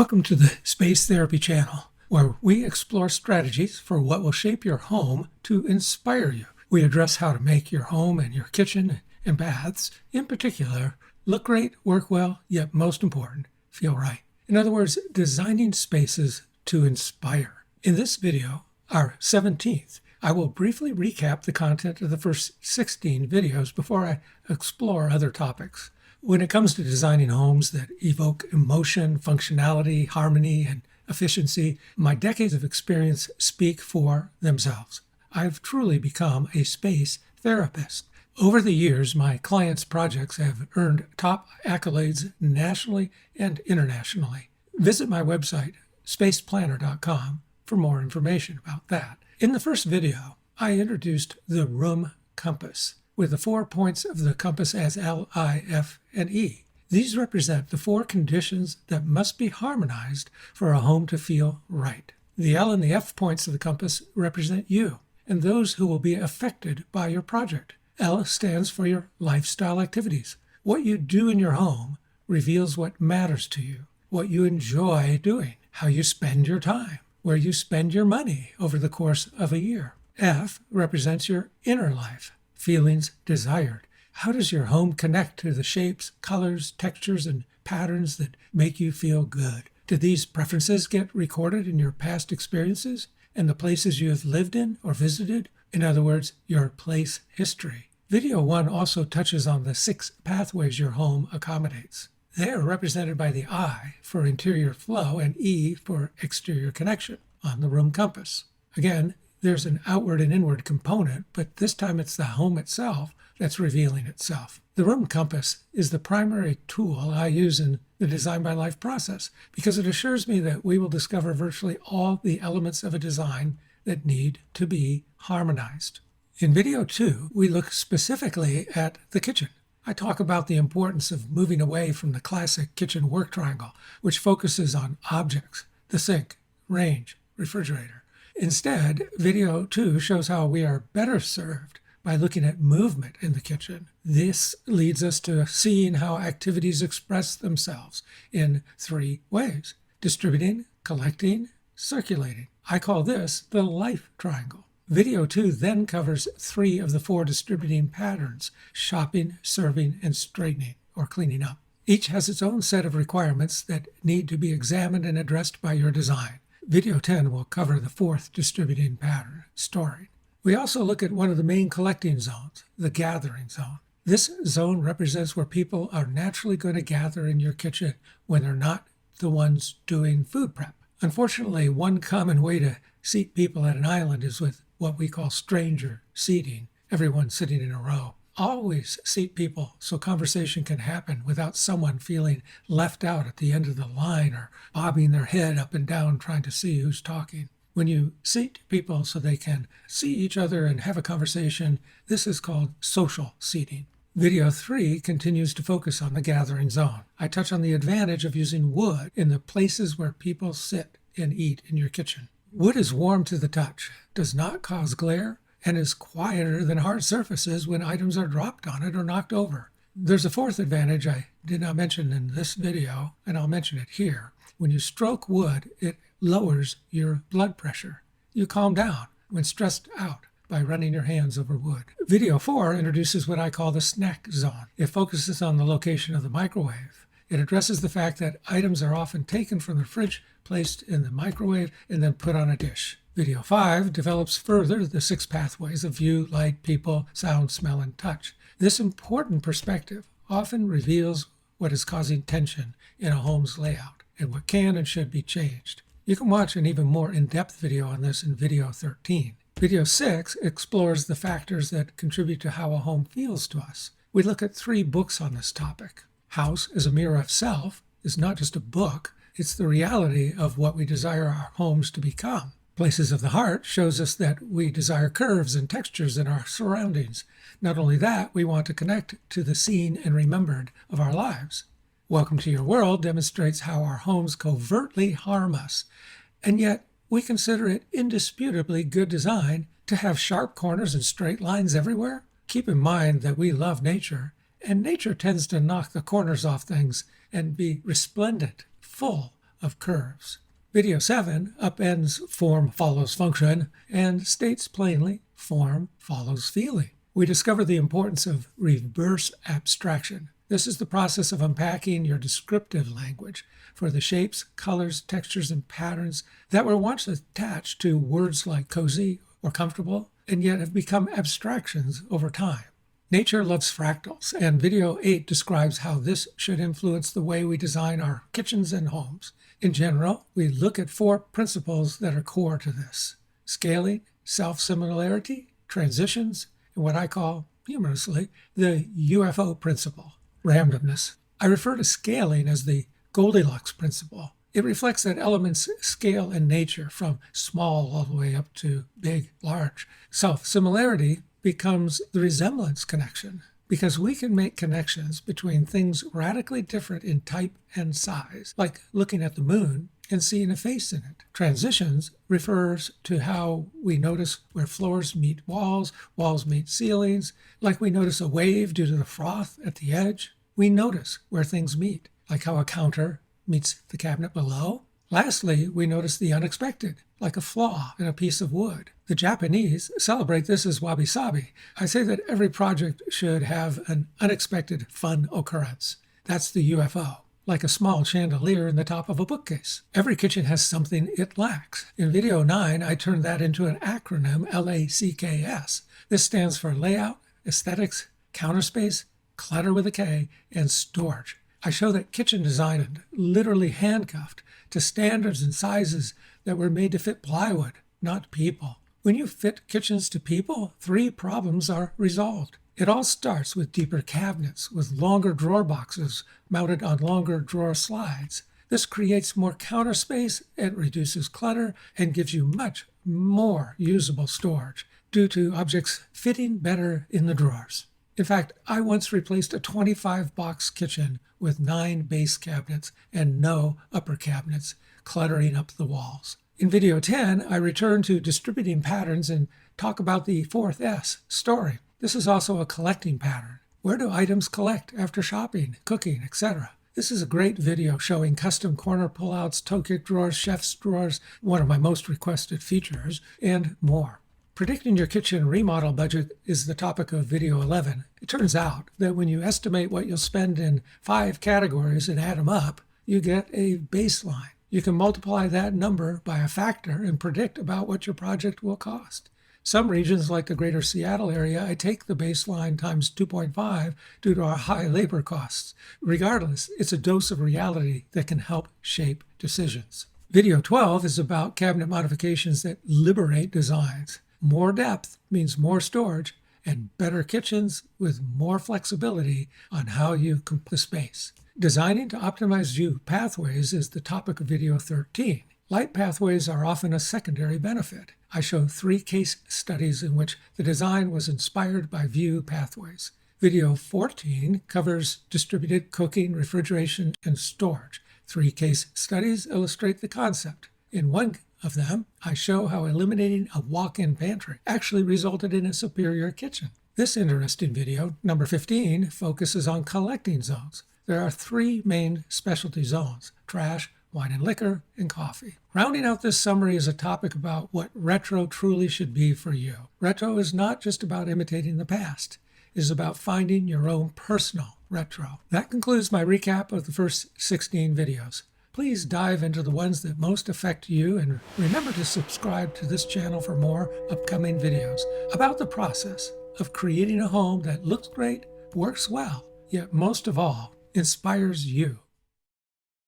Welcome to the Space Therapy channel, where we explore strategies for what will shape your home to inspire you. We address how to make your home and your kitchen and baths, in particular, look great, work well, yet most important, feel right. In other words, designing spaces to inspire. In this video, our 17th, I will briefly recap the content of the first 16 videos before I explore other topics. When it comes to designing homes that evoke emotion, functionality, harmony, and efficiency, my decades of experience speak for themselves. I've truly become a space therapist. Over the years, my clients' projects have earned top accolades nationally and internationally. Visit my website, spaceplanner.com, for more information about that. In the first video, I introduced the room compass, with the 4 points of the compass as L, I, F, and E. These represent the 4 conditions that must be harmonized for a home to feel right. The L and the F points of the compass represent you and those who will be affected by your project. L stands for your lifestyle activities. What you do in your home reveals what matters to you, what you enjoy doing, how you spend your time, where you spend your money over the course of a year. F represents your inner life. Feelings desired. How does your home connect to the shapes, colors, textures, and patterns that make you feel good? Do these preferences get recorded in your past experiences and the places you have lived in or visited? In other words, your place history. Video 1 also touches on the 6 pathways your home accommodates. They are represented by the I for interior flow and E for exterior connection on the room compass. Again, there's an outward and inward component, but this time it's the home itself that's revealing itself. The room compass is the primary tool I use in the Design by Life process because it assures me that we will discover virtually all the elements of a design that need to be harmonized. In video 2, we look specifically at the kitchen. I talk about the importance of moving away from the classic kitchen work triangle, which focuses on objects, the sink, range, refrigerator. Instead, video 2 shows how we are better served by looking at movement in the kitchen. This leads us to seeing how activities express themselves in 3 ways: distributing, collecting, circulating. I call this the life triangle. Video 2 then covers 3 of the 4 distributing patterns: shopping, serving, and straightening, or cleaning up. Each has its own set of requirements that need to be examined and addressed by your design. Video 10 will cover the 4th distributing pattern, storing. We also look at one of the main collecting zones, the gathering zone. This zone represents where people are naturally going to gather in your kitchen when they're not the ones doing food prep. Unfortunately, one common way to seat people at an island is with what we call stranger seating, everyone sitting in a row. Always seat people so conversation can happen without someone feeling left out at the end of the line or bobbing their head up and down trying to see who's talking. When you seat people so they can see each other and have a conversation, this is called social seating. Video 3 continues to focus on the gathering zone. I touch on the advantage of using wood in the places where people sit and eat in your kitchen. Wood is warm to the touch, does not cause glare, and is quieter than hard surfaces when items are dropped on it or knocked over. There's a 4th advantage I did not mention in this video, and I'll mention it here. When you stroke wood, it lowers your blood pressure. You calm down when stressed out by running your hands over wood. Video 4 introduces what I call the snack zone. It focuses on the location of the microwave. It addresses the fact that items are often taken from the fridge, placed in the microwave, and then put on a dish. Video 5 develops further the 6 pathways of view, light, people, sound, smell, and touch. This important perspective often reveals what is causing tension in a home's layout and what can and should be changed. You can watch an even more in-depth video on this in video 13. Video 6 explores the factors that contribute to how a home feels to us. We look at 3 books on this topic. House as a Mirror of Self is not just a book, it's the reality of what we desire our homes to become. Places of the Heart shows us that we desire curves and textures in our surroundings. Not only that, we want to connect to the seen and remembered of our lives. Welcome to Your World demonstrates how our homes covertly harm us, and yet we consider it indisputably good design to have sharp corners and straight lines everywhere. Keep in mind that we love nature, and nature tends to knock the corners off things and be resplendent, full of curves. Video 7 upends form follows function and states plainly form follows feeling. We discover the importance of reverse abstraction. This is the process of unpacking your descriptive language for the shapes, colors, textures, and patterns that were once attached to words like cozy or comfortable, and yet have become abstractions over time. Nature loves fractals, and Video 8 describes how this should influence the way we design our kitchens and homes. In general, we look at 4 principles that are core to this: scaling, self-similarity, transitions, and what I call, humorously, the UFO principle, randomness. I refer to scaling as the Goldilocks principle. It reflects that elements scale in nature from small all the way up to big, large. Self-similarity becomes the resemblance connection, because we can make connections between things radically different in type and size, like looking at the moon and seeing a face in it. Transitions refers to how we notice where floors meet walls, walls meet ceilings, like we notice a wave due to the froth at the edge. We notice where things meet, like how a counter meets the cabinet below. Lastly, we notice the unexpected, like a flaw in a piece of wood. The Japanese celebrate this as wabi-sabi. I say that every project should have an unexpected fun occurrence. That's the UFO, like a small chandelier in the top of a bookcase. Every kitchen has something it lacks. In Video 9, I turned that into an acronym, LACKS. This stands for layout, aesthetics, counter space, clutter with a K, and storage. I show that kitchen design is literally handcuffed to standards and sizes that were made to fit plywood, not people. When you fit kitchens to people, 3 problems are resolved. It all starts with deeper cabinets, with longer drawer boxes mounted on longer drawer slides. This creates more counter space, it reduces clutter, and gives you much more usable storage due to objects fitting better in the drawers. In fact, I once replaced a 25-box kitchen with 9 base cabinets and no upper cabinets, cluttering up the walls. In Video 10, I return to distributing patterns and talk about the 4th S, storing. This is also a collecting pattern. Where do items collect after shopping, cooking, etc.? This is a great video showing custom corner pullouts, toe kick drawers, chef's drawers, one of my most requested features, and more. Predicting your kitchen remodel budget is the topic of Video 11. It turns out that when you estimate what you'll spend in 5 categories and add them up, you get a baseline. You can multiply that number by a factor and predict about what your project will cost. Some regions, like the greater Seattle area, I take the baseline times 2.5 due to our high labor costs. Regardless, it's a dose of reality that can help shape decisions. Video 12 is about cabinet modifications that liberate designs. More depth means more storage and better kitchens with more flexibility on how you complete the space. Designing to optimize view pathways is the topic of Video 13. Light pathways are often a secondary benefit. I show 3 case studies in which the design was inspired by view pathways. Video 14 covers distributed cooking, refrigeration, and storage. 3 case studies illustrate the concept. In one of them, I show how eliminating a walk-in pantry actually resulted in a superior kitchen. This interesting video, number 15, focuses on collecting zones. There are 3 main specialty zones: trash, wine and liquor, and coffee. Rounding out this summary is a topic about what retro truly should be for you. Retro is not just about imitating the past. It is about finding your own personal retro. That concludes my recap of the first 16 videos. Please dive into the ones that most affect you, and remember to subscribe to this channel for more upcoming videos about the process of creating a home that looks great, works well, yet most of all, inspires you.